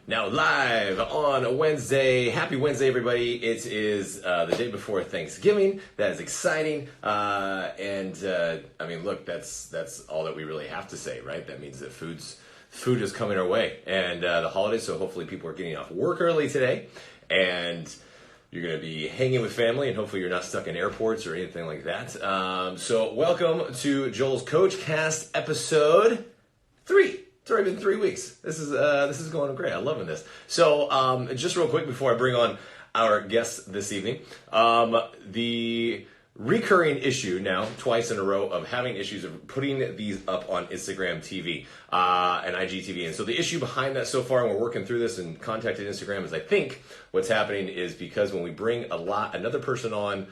Now live on a Wednesday. Happy Wednesday, everybody. It is the day before Thanksgiving. That is exciting. I mean, look, that's all that we really have to say, right? That means that food is coming our way. And the holidays, so hopefully people are getting off work early today. And you're going to be hanging with family, and hopefully you're not stuck in airports or anything like that. So welcome to Joel's CoachCast episode 3. It's already been 3 weeks. This is going great. I'm loving this. So just real quick before I bring on our guest this evening, the recurring issue now, twice in a row, of having issues of putting these up on Instagram TV and IGTV. And so the issue behind that so far, and we're working through this and contacted Instagram, is I think what's happening is because when we bring another person on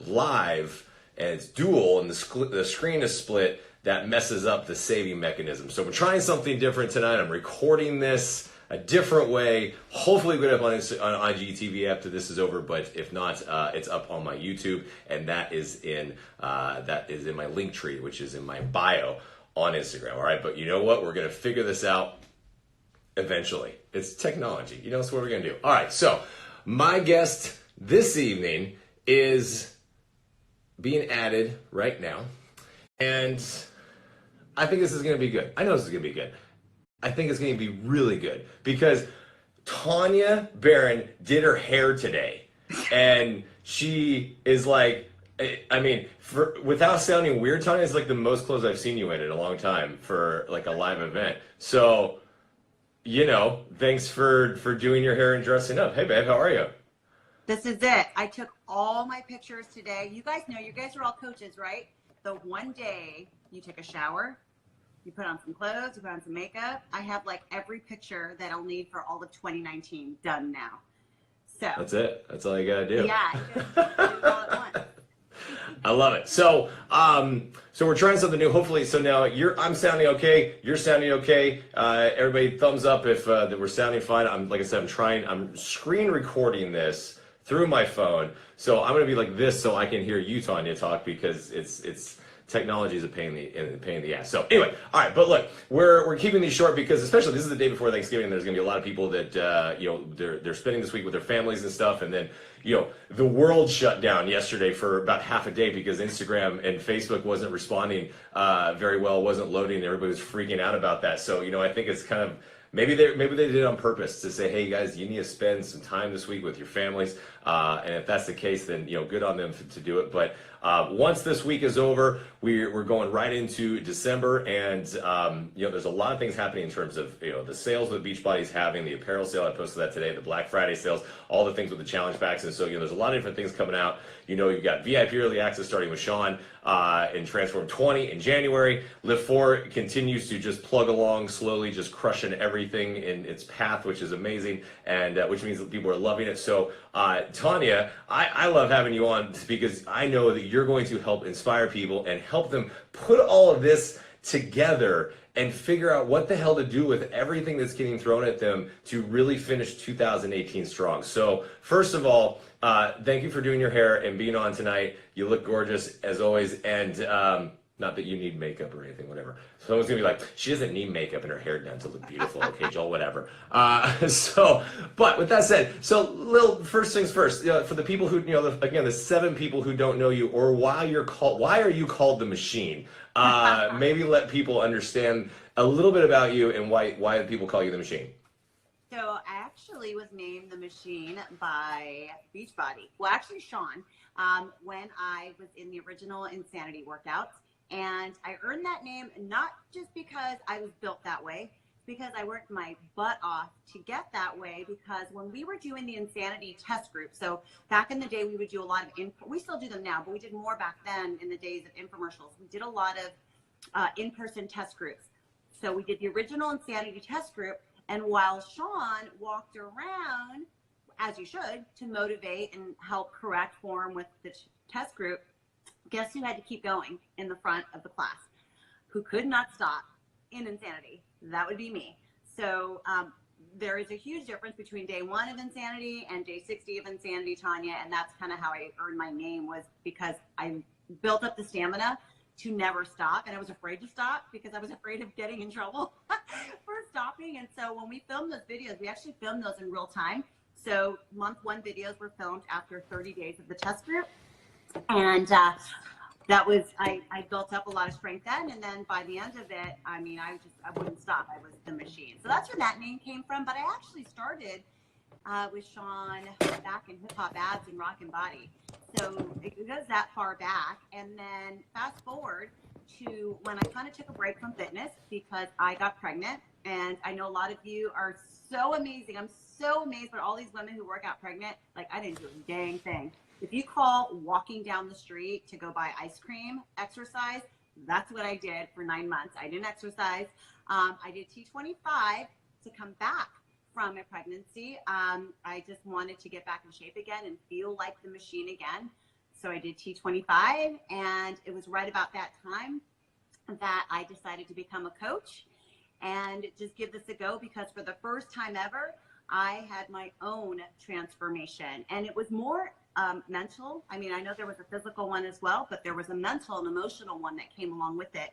live and it's dual and the screen is split, that messes up the saving mechanism. So we're trying something different tonight. I'm recording this a different way. Hopefully we'll get up on IGTV after this is over, but if not, it's up on my YouTube, and that is in my link tree, which is in my bio on Instagram. All right, but you know what? We're gonna figure this out eventually. It's technology, so what we're gonna do. All right, so my guest this evening is being added right now, and I think this is going to be good. I know this is going to be good. I think it's going to be really good because Tania Baron did her hair today, and she is like, I mean, without sounding weird, Tania, is like the most clothes I've seen you in a long time for like a live event. So, thanks for doing your hair and dressing up. Hey, babe, how are you? This is it. I took all my pictures today. You guys know, you guys are all coaches, right? The one day you take a shower, you put on some clothes, you put on some makeup. I have like every picture that I'll need for all of 2019 done now. So that's it. That's all you gotta do. Yeah, just do it all at once. I love it. So, so we're trying something new. Hopefully, so now I'm sounding okay. You're sounding okay. Everybody, thumbs up if that we're sounding fine. Like I said, I'm screen recording this through my phone, so I'm gonna be like this so I can hear you, Tania, talk, because it's technology is a pain in the ass. So anyway, all right, but look, we're keeping these short because especially this is the day before Thanksgiving. There's going to be a lot of people that they're spending this week with their families and stuff, and then the world shut down yesterday for about half a day because Instagram and Facebook wasn't responding very well, wasn't loading. Everybody was freaking out about that. So I think it's kind of maybe they did it on purpose to say, hey guys, you need to spend some time this week with your families, and if that's the case, then good on them to do it. But once this week is over, we're going right into December, and there's a lot of things happening in terms of the sales that Beachbody's having, the apparel sale, I posted that today, the Black Friday sales, all the things with the challenge packs, and so there's a lot of different things coming out. You've got VIP early access starting with Sean in Transform 20 in January. Lift 4 continues to just plug along slowly, just crushing everything in its path, which is amazing, and which means that people are loving it. So Tania, I love having you on because I know that you're going to help inspire people and help them put all of this together and figure out what the hell to do with everything that's getting thrown at them to really finish 2018 strong. So first of all, thank you for doing your hair and being on tonight. You look gorgeous as always, and not that you need makeup or anything, whatever. Someone's gonna be like, she doesn't need makeup and her hair done to look beautiful. Okay, Joel, whatever. But with that said, first things first. For the people who, again, the 7 people who don't know you, or why are you called the Machine? Maybe let people understand a little bit about you and why people call you the Machine. So I actually was named the Machine by Beachbody. Well, actually, Sean, when I was in the original Insanity workouts. And I earned that name not just because I was built that way, it's because I worked my butt off to get that way. Because when we were doing the Insanity test group, so back in the day, we would do a lot of, we still do them now, but we did more back then in the days of infomercials. We did a lot of in-person test groups. So we did the original Insanity test group. And while Sean walked around, as you should, to motivate and help correct form with the test group, guess who had to keep going in the front of the class? Who could not stop in Insanity? That would be me. So there is a huge difference between day 1 of Insanity and day 60 of Insanity, Tania, and that's kind of how I earned my name, was because I built up the stamina to never stop, and I was afraid to stop because I was afraid of getting in trouble for stopping. And so when we filmed those videos, we actually filmed those in real time. So month 1 videos were filmed after 30 days of the test group. And that was, I built up a lot of strength then. And then by the end of it, I mean, I wouldn't stop. I was the machine. So that's where that name came from. But I actually started with Sean back in Hip Hop Abs and Rock and Body. So it goes that far back. And then fast forward to when I kind of took a break from fitness because I got pregnant. And I know a lot of you are so amazing. I'm so amazed by all these women who work out pregnant. Like, I didn't do a dang thing. If you call walking down the street to go buy ice cream exercise, that's what I did for 9 months. I didn't exercise. I did T25 to come back from a pregnancy. I just wanted to get back in shape again and feel like the machine again. So I did T25, and it was right about that time that I decided to become a coach and just give this a go, because for the first time ever, I had my own transformation, and it was more mental. I mean, I know there was a physical one as well, but there was a mental and emotional one that came along with it.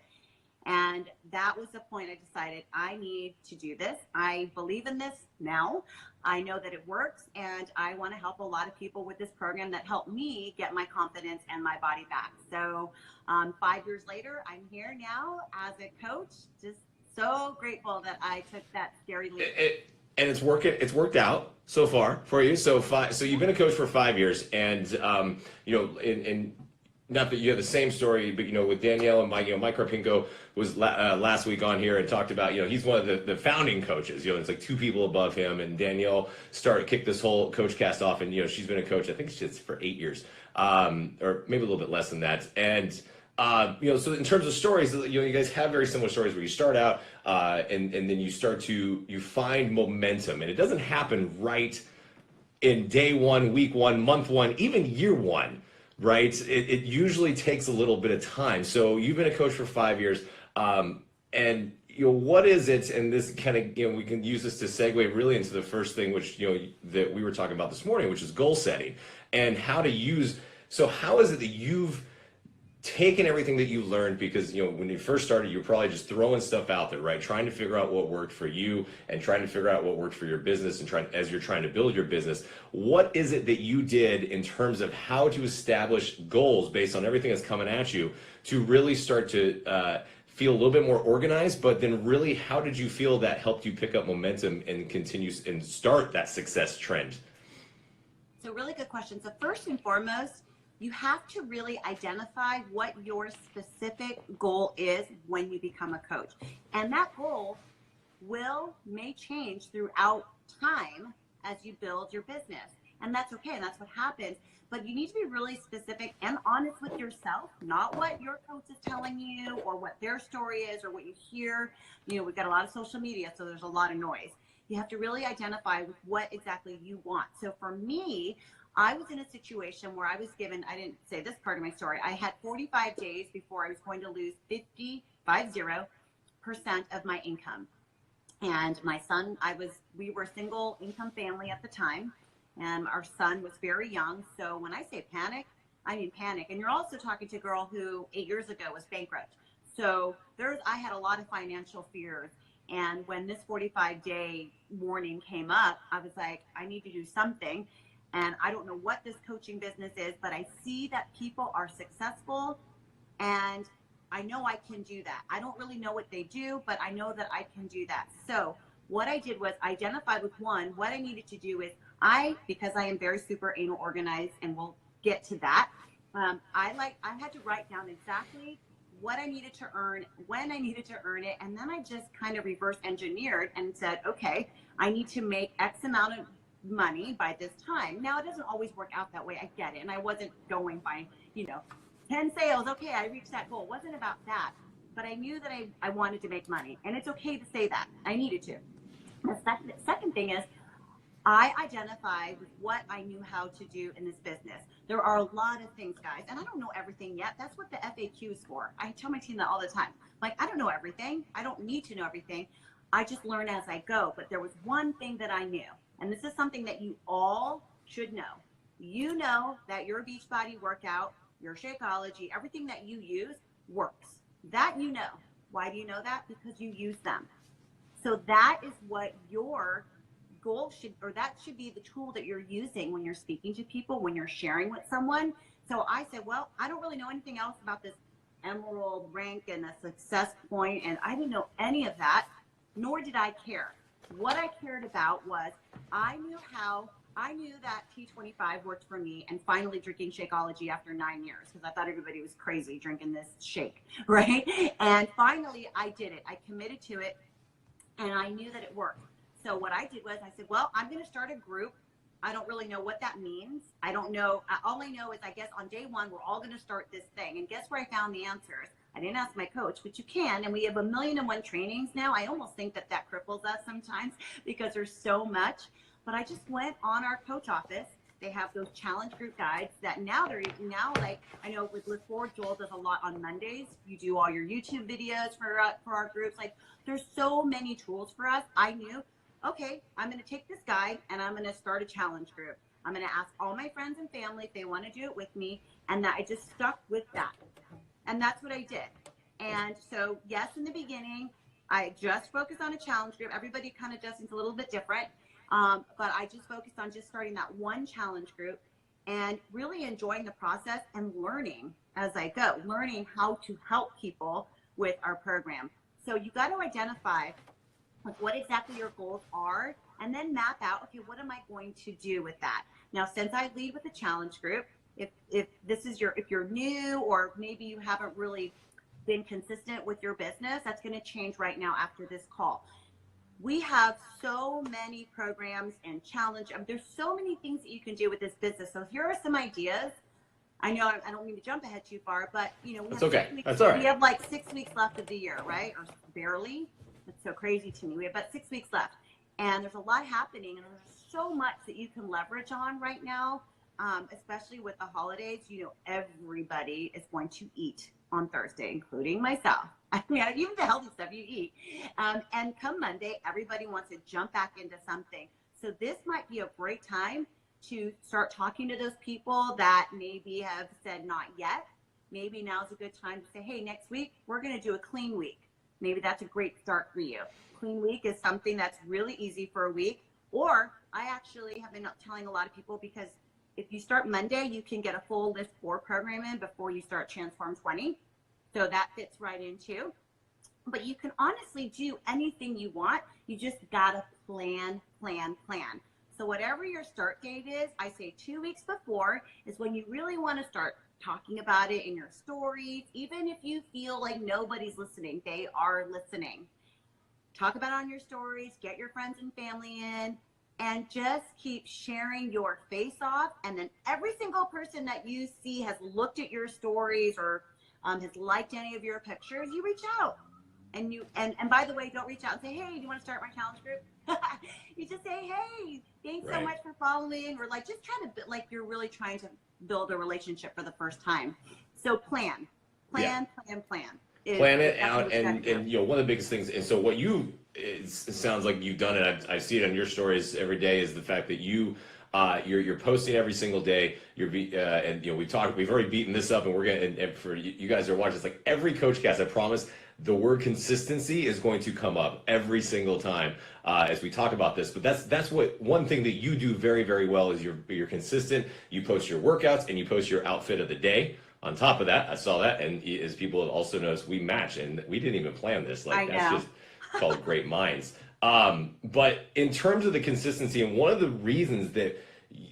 And that was the point I decided I need to do this. I believe in this now. I know that it works, and I want to help a lot of people with this program that helped me get my confidence and my body back. So 5 years later, I'm here now as a coach. Just so grateful that I took that scary leap. And it's working. It's worked out so far for you. So you've been a coach for 5 years, and you know, in not that you have the same story, but you know, with Danielle and Mike, you know, Mike Karpinko was last week on here and talked about, you know, he's one of the founding coaches. You know, it's like 2 people above him, and Danielle kicked this whole CoachCast off, and you know, she's been a coach, I think she's for 8 years, or maybe a little bit less than that, and. You know, so in terms of stories, you know, you guys have very similar stories where you start out and then you find momentum, and it doesn't happen right in day 1, week 1, month 1, even year 1, right? It usually takes a little bit of time. So you've been a coach for 5 years, and you know, what is it? And this kind of, you know, we can use this to segue really into the first thing, which, you know, that we were talking about this morning, which is goal setting and how to use. So how is it that you've taken everything that you learned, because you know, when you first started, you were probably just throwing stuff out there, right? Trying to figure out what worked for you and trying to figure out what worked for your business, and as you're trying to build your business, what is it that you did in terms of how to establish goals based on everything that's coming at you to really start to feel a little bit more organized? But then really, how did you feel that helped you pick up momentum and continue and start that success trend? So really good question. So first and foremost, you have to really identify what your specific goal is when you become a coach. And that goal may change throughout time as you build your business. And that's okay, and that's what happens. But you need to be really specific and honest with yourself, not what your coach is telling you or what their story is or what you hear. You know, we've got a lot of social media, so there's a lot of noise. You have to really identify with what exactly you want. So for me, I was in a situation where I was given, I didn't say this part of my story, I had 45 days before I was going to lose 50% of my income. And my son, we were a single income family at the time, and our son was very young. So when I say panic, I mean panic. And you're also talking to a girl who 8 years ago was bankrupt. So I had a lot of financial fears. And when this 45-day warning came up, I was like, I need to do something. And I don't know what this coaching business is, but I see that people are successful, and I know I can do that. I don't really know what they do, but I know that I can do that. So what I did was identify with one, what I needed to do is because I am very super anal organized, and we'll get to that. I had to write down exactly what I needed to earn, when I needed to earn it. And then I just kind of reverse engineered and said, okay, I need to make X amount of money by this time. Now, it doesn't always work out that way. I get it. And I wasn't going by, 10 sales. Okay, I reached that goal. It wasn't about that. But I knew that I wanted to make money. And it's okay to say that. I needed to. The second thing is, I identified with what I knew how to do in this business. There are a lot of things, guys, and I don't know everything yet. That's what the FAQ is for. I tell my team that all the time. Like, I don't know everything. I don't need to know everything. I just learn as I go. But there was one thing that I knew. And this is something that you all should know. You know that your Beachbody workout, your Shakeology, everything that you use works. That you know. Why do you know that? Because you use them. So that is what your goal should, or that should be the tool that you're using when you're speaking to people, when you're sharing with someone. So I said, well, I don't really know anything else about this emerald rank and a success point, and I didn't know any of that, nor did I care. What I cared about was I knew that T25 worked for me, and finally drinking Shakeology after 9 years, because I thought everybody was crazy drinking this shake, right? And finally I did it. I committed to it, and I knew that it worked. So what I did was I said, well, I'm going to start a group. I don't really know what that means. I don't know. All I know is, I guess on day one, we're all going to start this thing. And guess where I found the answers? I didn't ask my coach, but you can. And we have 1,000,001 trainings now. I almost think that cripples us sometimes because there's so much. But I just went on our coach office. They have those challenge group guides that now like, I know with Live Forward, Joel does a lot on Mondays. You do all your YouTube videos for our groups. Like, there's so many tools for us. I knew, okay, I'm going to take this guide and I'm going to start a challenge group. I'm going to ask all my friends and family if they want to do it with me. And that I just stuck with that. And that's what I did. And so, yes, in the beginning, I just focused on a challenge group. Everybody kind of does things a little bit different. But I just focused on just starting that one challenge group and really enjoying the process and learning as I go, learning how to help people with our program. So you got to identify like what exactly your goals are, and then map out, okay, what am I going to do with that? Now, since I lead with a challenge group, if you're new, or maybe you haven't really been consistent with your business, that's going to change right now after this call. We have so many programs and challenge. There's so many things that you can do with this business. So here are some ideas. I know I don't mean to jump ahead too far, but we have That's okay. That's all right. We have like 6 weeks left of the year, right? Or barely. It's so crazy to me. We have about 6 weeks left, and there's a lot happening, and there's so much that you can leverage on right now, especially with the holidays. Everybody is going to eat on Thursday, including myself. I mean, even the healthy stuff you eat. And come Monday, everybody wants to jump back into something. So this might be a great time to start talking to those people that maybe have said not yet. Maybe now's a good time to say, hey, next week, we're going to do a clean week. Maybe that's a great start for you. Clean week is something that's really easy for a week. Or I actually have been telling a lot of people, because if you start Monday, you can get a full Live 4 program in before you start Transform 20. So that fits right in too. But you can honestly do anything you want. You just gotta plan. So whatever your start date is, I say 2 weeks before is when you really want to start talking about it in your stories. Even if you feel like nobody's listening, they are listening. Talk about it on your stories, get your friends and family in, and just keep sharing your face off. And then every single person that you see has looked at your stories or has liked any of your pictures, you reach out. And by the way, don't reach out and say, hey, do you want to start my challenge group? You just say, hey, thanks so much for following, or like just try to, like, you're really trying to build a relationship for the first time. So plan it out. And one of the biggest things, and so what it sounds like you've done it, I see it on your stories every day, is the fact that you're posting every single day. We've already beaten this up, and we're gonna, and for you guys that are watching, it's like every CoachCast, I promise, the word consistency is going to come up every single time as we talk about this. But that's what one thing that you do very, very well is you're consistent. You post your workouts and you post your outfit of the day. On top of that, I saw that, and as people have also noticed, we match, and we didn't even plan this. Like, that's just called great minds. But in terms of the consistency, and one of the reasons that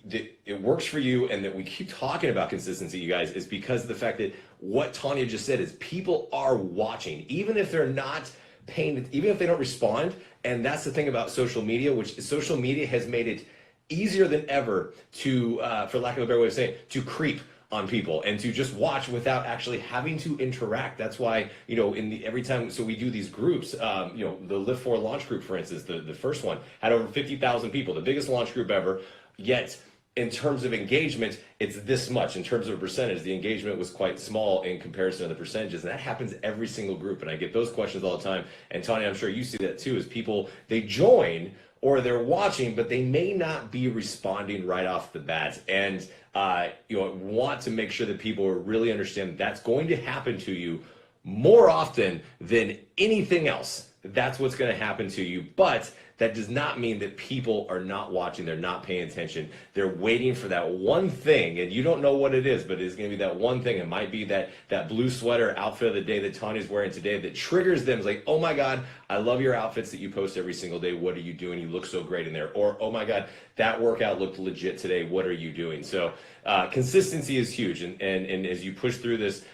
it works for you and that we keep talking about consistency, you guys, is because of the fact that what Tania just said is people are watching, even if they're not paying, even if they don't respond. And that's the thing about social media, which social media has made it easier than ever to, for lack of a better way of saying it, to creep on people and to just watch without actually having to interact. That's why, every time, so we do these groups, the Live 4 launch group, for instance, the first one had over 50,000 people, the biggest launch group ever. Yet in terms of engagement, it's this much. In terms of a percentage, the engagement was quite small in comparison to the percentages. And that happens every single group. And I get those questions all the time. And Tania, I'm sure you see that too, is people, they join or they're watching, but they may not be responding right off the bat. And want to make sure that people really understand that's going to happen to you more often than anything else that's what's going to happen to you. But that does not mean that people are not watching, they're not paying attention. They're waiting for that one thing, and you don't know what it is, but it's going to be that one thing. It might be that blue sweater outfit of the day that Tania's wearing today that triggers them. It's like, oh my God, I love your outfits that you post every single day. What are you doing? You look so great in there. Or, oh my God, that workout looked legit today. What are you doing? So consistency is huge. And as you push through this,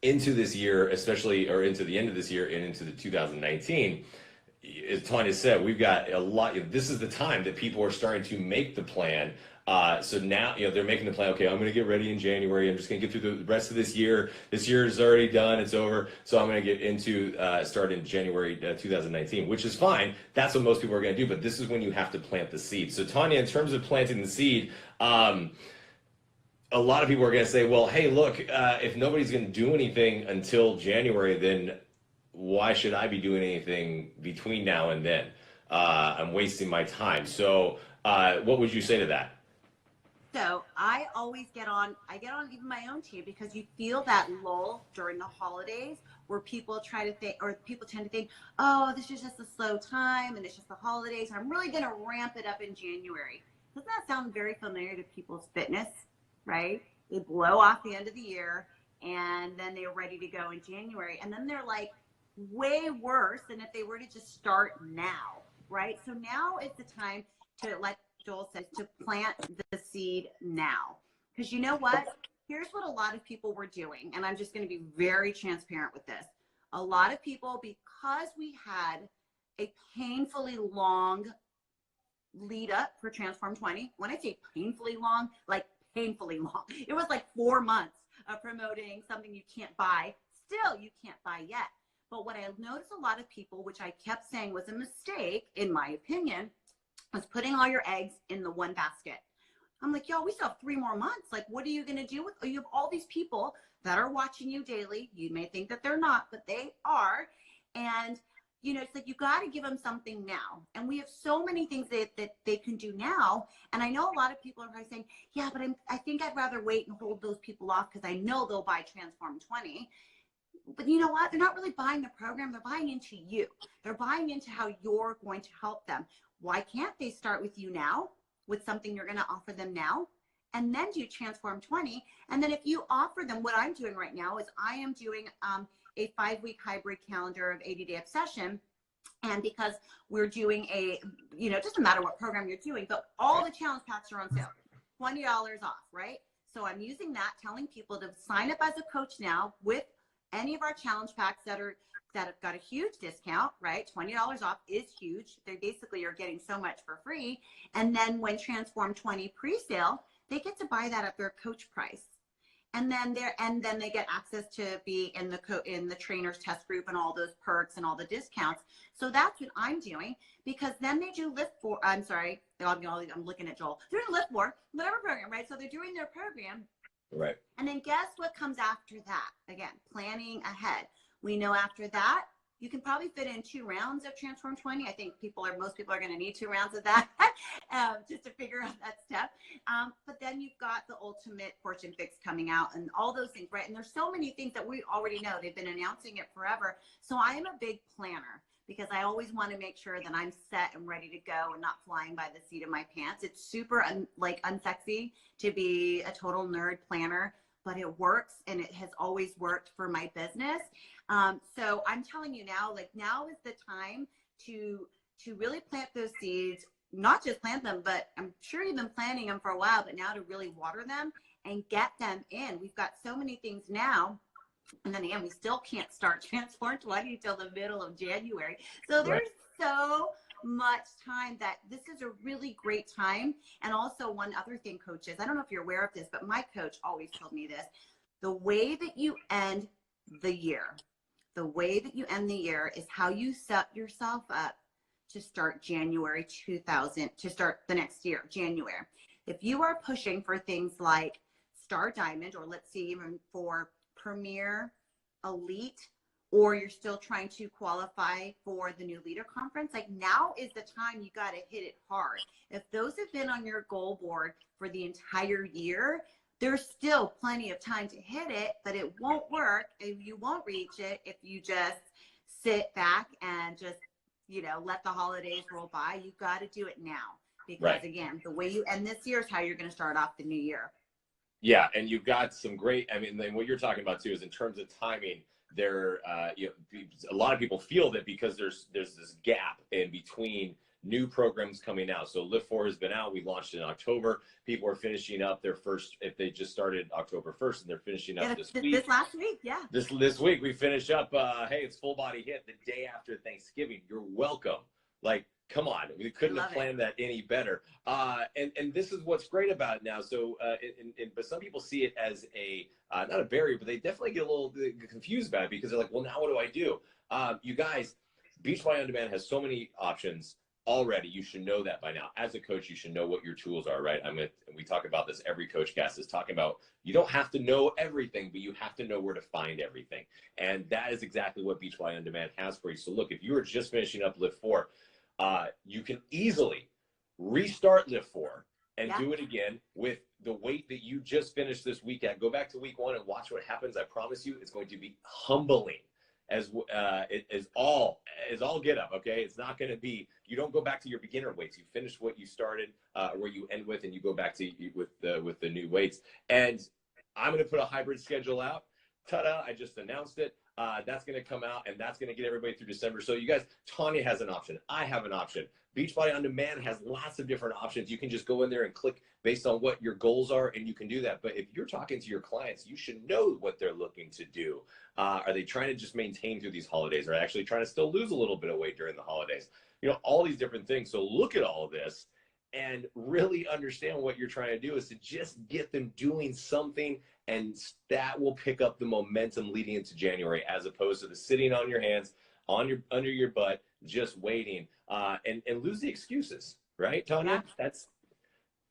into this year, especially, or into the end of this year and into the 2019, as Tania said, we've got a lot. This is the time that people are starting to make the plan. So now, they're making the plan. Okay, I'm going to get ready in January. I'm just going to get through the rest of this year. This year is already done. It's over. So I'm going to get into start in January 2019, which is fine. That's what most people are going to do. But this is when you have to plant the seed. So Tania, in terms of planting the seed, a lot of people are going to say, well, hey, look, if nobody's going to do anything until January, then why should I be doing anything between now and then? I'm wasting my time. So what would you say to that? So I always get on even my own team, because you feel that lull during the holidays where people try to think, or people tend to think, oh, this is just a slow time and it's just the holidays, and I'm really going to ramp it up in January. Doesn't that sound very familiar to people's fitness? Right? They blow off the end of the year and then they're ready to go in January. And then they're like way worse than if they were to just start now, right? So now is the time to, like Joel says, to plant the seed now. Because you know what? Here's what a lot of people were doing. And I'm just going to be very transparent with this. A lot of people, because we had a painfully long lead up for Transform 20, when I say painfully long, like painfully long. It was like 4 months of promoting something you can't buy. Still, you can't buy yet. But what I noticed a lot of people, which I kept saying was a mistake, in my opinion, was putting all your eggs in the one basket. I'm like, yo, we still have 3 more months. Like, what are you going to do with, you have all these people that are watching you daily. You may think that they're not, but they are. And it's like, you got to give them something now. And we have so many things that they can do now. And I know a lot of people are probably saying, yeah, but I think I'd rather wait and hold those people off because I know they'll buy Transform 20. But you know what? They're not really buying the program. They're buying into you. They're buying into how you're going to help them. Why can't they start with you now, with something you're going to offer them now, and then do Transform 20? And then if you offer them, what I'm doing right now is I am doing a 5-week hybrid calendar of 80-day obsession. And because we're doing it doesn't matter what program you're doing, but all the challenge packs are on sale, $20 off, right? So I'm using that, telling people to sign up as a coach now with any of our challenge packs that have got a huge discount, right? $20 off is huge. They basically are getting so much for free. And then when Transform 20 pre-sale, they get to buy that at their coach price. And then they get access to be in the trainer's test group and all those perks and all the discounts. So that's what I'm doing, because then they do Lift For. I'm sorry, I'm looking at Joel. They're doing Lift For, whatever program, right? So they're doing their program. Right. And then guess what comes after that? Again, planning ahead. We know after that, you can probably fit in 2 rounds of Transform 20. I think most people are going to need 2 rounds of that just to figure out that step. But then you've got the ultimate Fortune Fix coming out and all those things, right? And there's so many things that we already know. They've been announcing it forever. So I am a big planner, because I always want to make sure that I'm set and ready to go and not flying by the seat of my pants. It's super unsexy to be a total nerd planner, but it works, and it has always worked for my business. So I'm telling you now, now is the time to really plant those seeds, not just plant them, but I'm sure you've been planting them for a while, but now to really water them and get them in. We've got so many things now. And then again, we still can't start Transform 20 until the middle of January. So there's so much time that this is a really great time. And also, one other thing, coaches, I don't know if you're aware of this, but my coach always told me this: the way that you end the year, is how you set yourself up to start to start the next year, January. If you are pushing for things like Star Diamond, or let's see, even for Premier, Elite, or you're still trying to qualify for the New Leader Conference, now is the time you got to hit it hard. If those have been on your goal board for the entire year, there's still plenty of time to hit it, but it won't work if you won't reach it if you just sit back and just, you know, let the holidays roll by. You got to do it now, because Right. again, the way you end this year is how you're going to start off the new year. Yeah, and you've got some great. I mean, then what you're talking about too is in terms of timing. There, you know, a lot of people feel that because there's this gap in between new programs coming out. So Lift 4 has been out. We launched in October. People are finishing up their first, if they just started October 1st, and they're finishing up this week. This last week, yeah. This week we finish up. Hey, it's Full Body Hit the day after Thanksgiving. You're welcome. Like, come on, we couldn't have planned that any better. And this is what's great about it now. So, but some people see it as a not a barrier, but they definitely get a little confused about it because they're like, well, now what do I do? You guys, Beachbody On Demand has so many options already. You should know that by now. As a coach, you should know what your tools are, right? We talk about this every CoachCast is talking about. You don't have to know everything, but you have to know where to find everything, and that is exactly what Beachbody On Demand has for you. So, look, if you were just finishing up Lift 4. You can easily restart Lift 4 and do it again with the weight that you just finished this week at. Go back to week 1 and watch what happens. I promise you, it's going to be humbling as all get up. Okay, it's not going to be. You don't go back to your beginner weights. You finish what you started, where you end with, and you go back to with the new weights. And I'm going to put a hybrid schedule out. Ta-da! I just announced it. That's going to come out, and that's going to get everybody through December. So you guys, Tania has an option. I have an option. Beachbody On Demand has lots of different options. You can just go in there and click based on what your goals are, and you can do that. But if you're talking to your clients, you should know what they're looking to do. Are they trying to just maintain through these holidays? Or actually trying to still lose a little bit of weight during the holidays? You know, all these different things. So look at all of this and really understand what you're trying to do is to just get them doing something, and that will pick up the momentum leading into January, as opposed to the sitting on your hands, under your butt, just waiting, and lose the excuses, right, Tania? Yeah. That's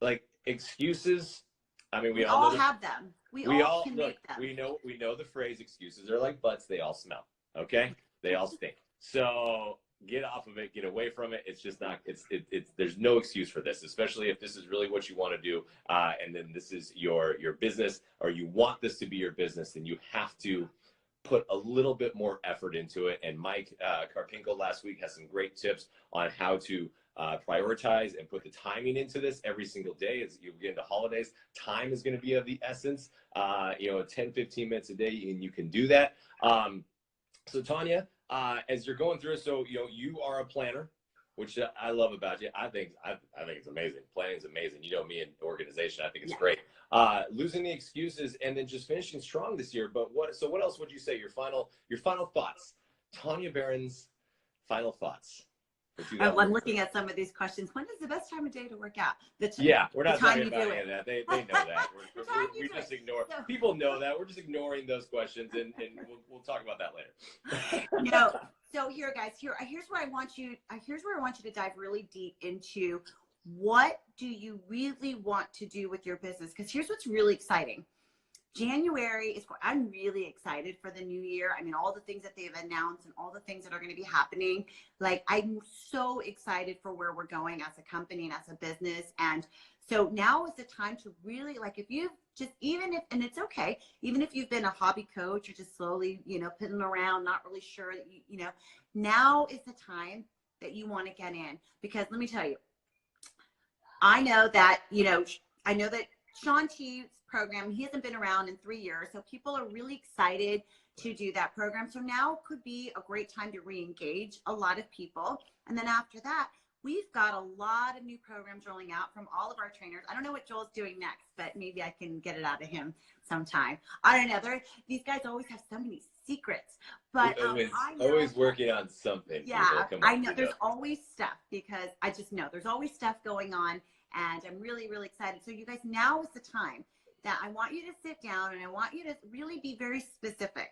like excuses. I mean, we all have them. We all can make them. We know the phrase excuses are like butts, they all smell. Okay, they all stink. So get off of it, get away from it. It's just not, there's no excuse for this, especially if this is really what you want to do. And then this is your business, or you want this to be your business, then you have to put a little bit more effort into it. And Mike Karpinko last week has some great tips on how to prioritize and put the timing into this every single day. As you get into holidays, time is going to be of the essence. 10, 15 minutes a day, and you can do that. So Tania, as you're going through it, so you are a planner, which I love about you. I think it's amazing. Planning is amazing. You know me in organization. I think it's great. Losing the excuses and then just finishing strong this year. But what else would you say? Your final thoughts. Tania Baron's final thoughts. I'm looking at some of these questions. When is the best time of day to work out? We're not talking about any of that. They know that. We just ignore. People know that. We're just ignoring those questions, and we'll talk about that later. So here, guys, here's where I want you to dive really deep into what do you really want to do with your business? Because here's what's really exciting. January I'm really excited for the new year. I mean, all the things that they've announced and all the things that are going to be happening. Like, I'm so excited for where we're going as a company and as a business. And so now is the time to really, like, if you've just, and it's okay, even if you've been a hobby coach or just slowly, piddling around, not really sure that now is the time that you want to get in. Because let me tell you, I know that Shaun T's program, he hasn't been around in 3 years, so people are really excited to do that program. So now could be a great time to re-engage a lot of people. And then after that, we've got a lot of new programs rolling out from all of our trainers. I don't know what Joel's doing next, but maybe I can get it out of him sometime. I don't know. These guys always have so many secrets, but always working on something. Yeah, I know there's always stuff, because I just know there's always stuff going on. And I'm really, really excited. So you guys, now is the time that I want you to sit down, and I want you to really be very specific.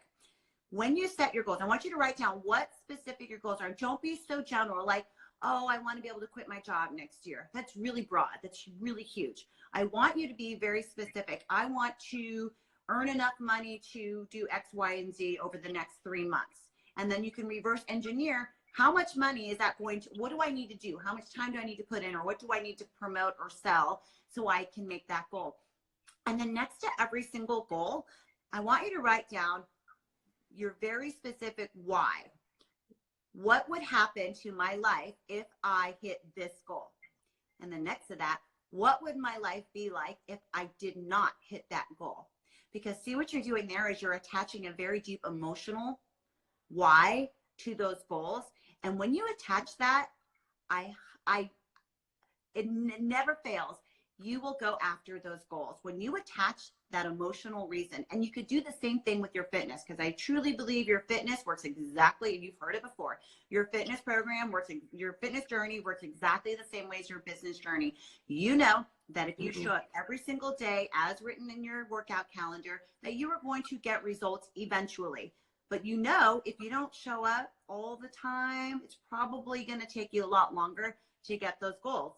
When you set your goals, I want you to write down what specific your goals are. Don't be so general, like, oh, I want to be able to quit my job next year. That's really broad. That's really huge. I want you to be very specific. I want to earn enough money to do X, Y, and Z over the next 3 months. And then you can reverse engineer. How much money is that going to, what do I need to do? How much time do I need to put in, or what do I need to promote or sell so I can make that goal? And then next to every single goal, I want you to write down your very specific why. what would happen to my life if I hit this goal? And then next to that, what would my life be like if I did not hit that goal? Because see what you're doing there is you're attaching a very deep emotional why to those goals. And when you attach that, it never fails. You will go after those goals. When you attach that emotional reason, and you could do the same thing with your fitness, because I truly believe your fitness works exactly, and you've heard it before, your fitness program works, your fitness journey works exactly the same way as your business journey. You know that if you show up every single day as written in your workout calendar, that you are going to get results eventually. But you know, if you don't show up all the time, it's probably going to take you a lot longer to get those goals.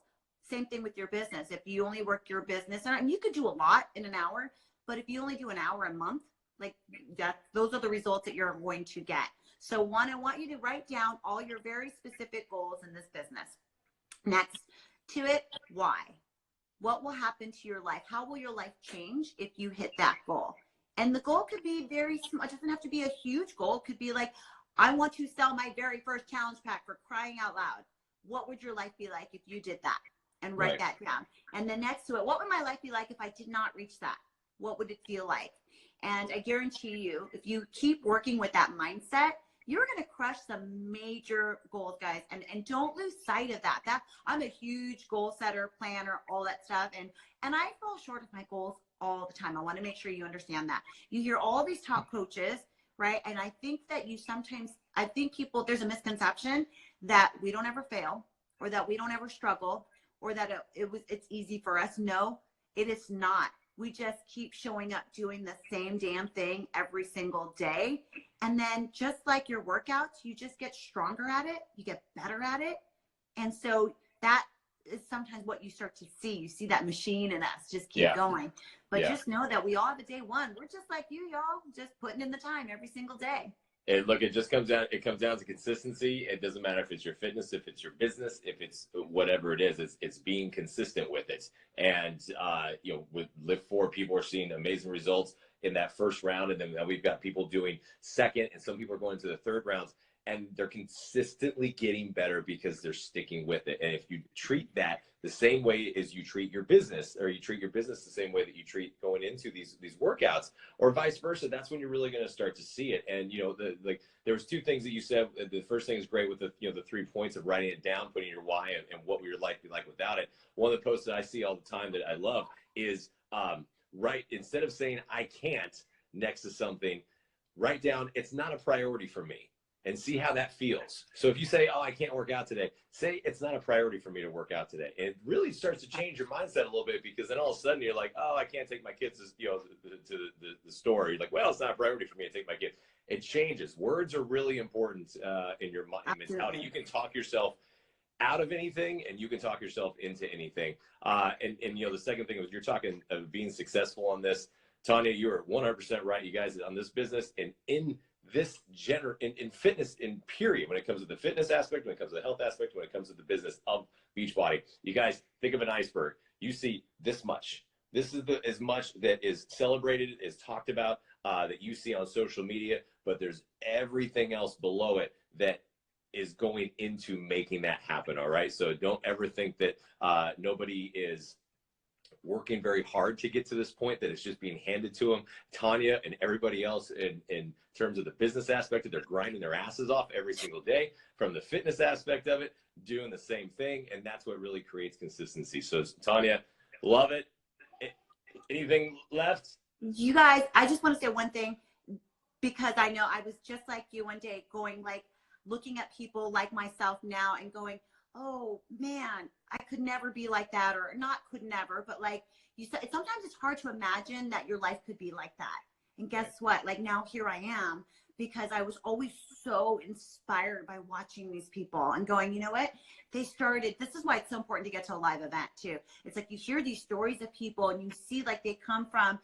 Same thing with your business. If you only work your business, and you could do a lot in an hour, but if you only do an hour a month, like that, those are the results that you're going to get. So one, I want you to write down all your very specific goals in this business. Next to it, why? What will happen to your life? How will your life change if you hit that goal? And the goal could be very small. It doesn't have to be a huge goal. It could be like, I want to sell my very first challenge pack, for crying out loud. What would your life be like if you did that? And write that down. And then next to it, what would my life be like if I did not reach that? What would it feel like? And I guarantee you, if you keep working with that mindset, you're going to crush some major goals, guys. And don't lose sight of that. I'm a huge goal setter, planner, all that stuff. And I fall short of my goals all the time. I want to make sure you understand that. You hear all these top coaches, right? And I think that there's a misconception that we don't ever fail, or that we don't ever struggle, or that it's easy for us. No, it is not. We just keep showing up doing the same damn thing every single day. And then just like your workouts, you just get stronger at it. You get better at it. And so that is sometimes what you start to see. You see that machine in us just keep going. But just know that we all have a day one. We're just like you, y'all, just putting in the time every single day. And look, it comes down to consistency. It doesn't matter if it's your fitness, if it's your business, if it's whatever it is, it's being consistent with it. And, with Lift 4, people are seeing amazing results in that first round. And then we've got people doing second, and some people are going to the third rounds, and they're consistently getting better because they're sticking with it. And if you treat that the same way as you treat your business, or you treat your business the same way that you treat going into these workouts, or vice versa, that's when you're really going to start to see it. And there was two things that you said. The first thing is great with the 3 points of writing it down, putting your why, and what would your life be like without it. One of the posts that I see all the time that I love is instead of saying I can't next to something, write down it's not a priority for me. And see how that feels. So if you say, oh, I can't work out today, say it's not a priority for me to work out today. It really starts to change your mindset a little bit, because then all of a sudden you're like, oh, I can't take my kids to the store. You're like, well, it's not a priority for me to take my kids. It changes. Words are really important in your mentality. You can talk yourself out of anything, and you can talk yourself into anything. And the second thing was, you're talking of being successful on this. Tania, you are 100% right. You guys on this business and in this in fitness, in period, when it comes to the fitness aspect, when it comes to the health aspect, when it comes to the business of Beachbody, you guys think of an iceberg. You see this much. This is as much that is celebrated, is talked about, that you see on social media, but there's everything else below it that is going into making that happen. All right. So don't ever think that nobody is working very hard to get to this point, that it's just being handed to them. Tania and everybody else in terms of the business aspect of, they're grinding their asses off every single day. From the fitness aspect of it, doing the same thing, and that's what really creates consistency. So Tania, love it. Anything left? You guys, I just want to say one thing, because I know I was just like you one day, going like, looking at people like myself now and going, oh man, I could never be like that, or not could never, but like you said, sometimes it's hard to imagine that your life could be like that. And guess what? Like now here I am, because I was always so inspired by watching these people and going, you know what? This is why it's so important to get to a live event too. It's like you hear these stories of people and you see like they come from,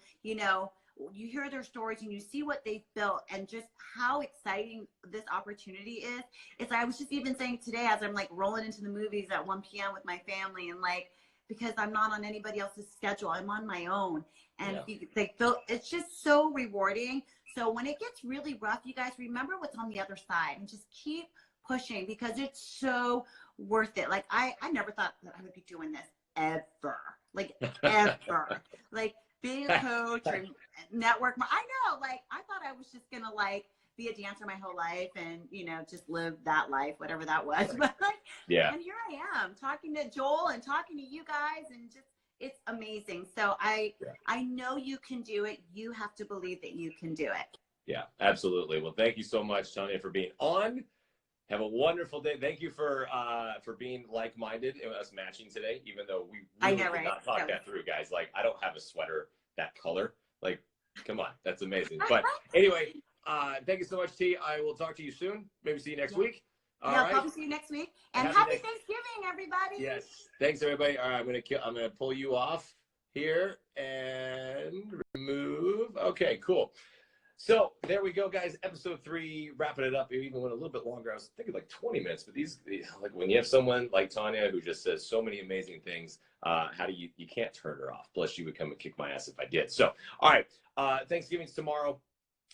you hear their stories and you see what they've built and just how exciting this opportunity is. It's like, I was just even saying today, as I'm like rolling into the movies at 1 p.m. with my family, and like, because I'm not on anybody else's schedule, I'm on my own. And it's just so rewarding. So when it gets really rough, you guys remember what's on the other side and just keep pushing because it's so worth it. Like I never thought that I would be doing this ever, like ever, like being a coach or network. I know, like I thought I was just gonna like be a dancer my whole life and, you know, just live that life, whatever that was. But like, Yeah. and here I am talking to Joel and talking to you guys, and just, it's amazing. So I know you can do it. You have to believe that you can do it. Yeah, absolutely. Well, thank you so much, Tania, for being on. Have a wonderful day. Thank you for being like-minded and us matching today, even though we really did not talk that through, guys. Like, I don't have a sweater that color. Like, come on, that's amazing. But anyway, thank you so much, T. I will talk to you soon. Maybe see you next week. All right. Probably see you next week. And happy Thanksgiving, everybody. Yes. Thanks, everybody. All right, I'm gonna pull you off here and remove. Okay, cool. So there we go, guys. Episode 3, wrapping it up. It even went a little bit longer. I was thinking like 20 minutes, but these like when you have someone like Tania who just says so many amazing things, how do you can't turn her off. Plus, she would come and kick my ass if I did. So, all right, Thanksgiving's tomorrow.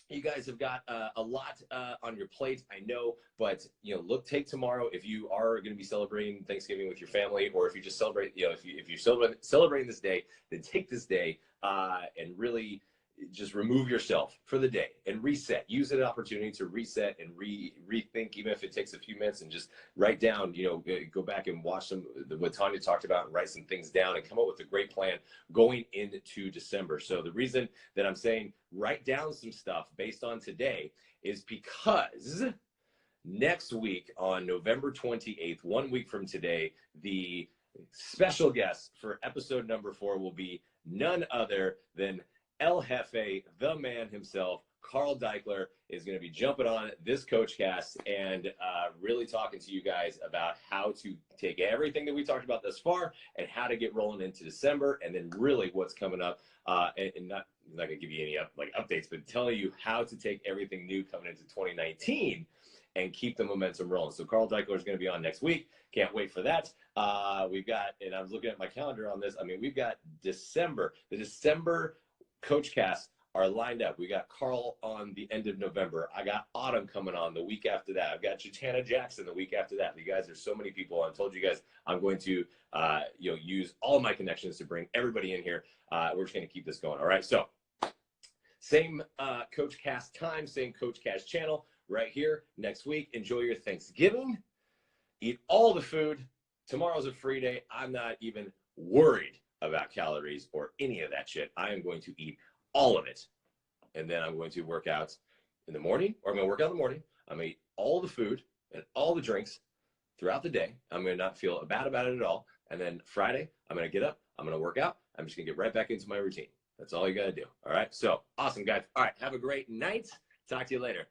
You guys have got a lot on your plate, I know, but you know, take tomorrow if you are going to be celebrating Thanksgiving with your family, or if you just celebrate, you know, if you're celebrating this day, then take this day and really just remove yourself for the day and reset. Use it an opportunity to reset and rethink, even if it takes a few minutes, and just write down, you know, go back and watch what Tania talked about and write some things down and come up with a great plan going into December. So the reason that I'm saying write down some stuff based on today is because next week on November 28th, 1 week from today, the special guest for episode number 4 will be none other than El Jefe, the man himself, Carl Deichler, is going to be jumping on this CoachCast and really talking to you guys about how to take everything that we talked about thus far and how to get rolling into December, and then really what's coming up. And not going to give you any updates, but telling you how to take everything new coming into 2019 and keep the momentum rolling. So Carl Deichler is going to be on next week. Can't wait for that. We've got, and I was looking at my calendar on this. I mean, we've got December. The December CoachCast are lined up. We got Carl on the end of November. I got Autumn coming on the week after that. I've got Jatana Jackson the week after that. You guys, there's so many people. I told you guys I'm going to use all of my connections to bring everybody in here. We're just going to keep this going. All right. So same CoachCast time, same CoachCast channel right here next week. Enjoy your Thanksgiving. Eat all the food. Tomorrow's a free day. I'm not even worried about calories or any of that shit. I am going to eat all of it. And then I'm going to work out in the morning, or I'm going to work out in the morning. I'm going to eat all the food and all the drinks throughout the day. I'm going to not feel bad about it at all. And then Friday, I'm going to get up. I'm going to work out. I'm just going to get right back into my routine. That's all you got to do. All right. So awesome, guys. All right. Have a great night. Talk to you later.